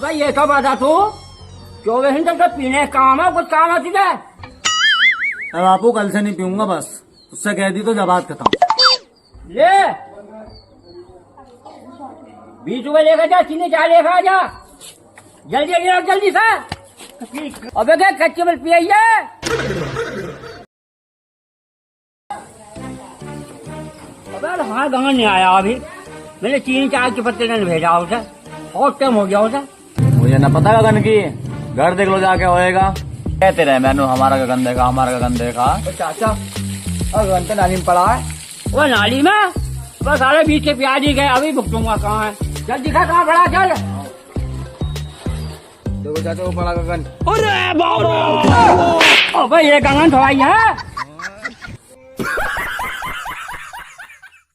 भाई ये सब बता तू 24 घंटे तो पीने का काम है, कुछ काम है तुझे? अब बापू कल से नहीं पीऊंगा, बस उससे कह दी तो जबात खत्म। ले 20 रुपए लेकर जा, चीनी चाय लेकर जा, जल्दी जल्दी जल्दी से। अबे क्या कच्चे में पिया? अबे हमारा गाँव नहीं आया अभी, मैंने चीनी चाय के पत्ते ने भेजा उसे, बहुत टाइम हो गया उसे। मुझे न पता गगन की, घर देख लो जाके होएगा। कहते रहे मैंने हमारा गगन देखा, हमारा गगन देखा। चाचा और गगन तो नाली में पड़ा है। वो नाली में बस सारे बीच के प्याज ही गए, अभी भुगतूंगा कहाँ है। चल दिखा कहाँ पड़ा, चल देखो चाचा वो पड़ा गगन। अरे बाबा, अबे ये गगन थोड़ा ही है।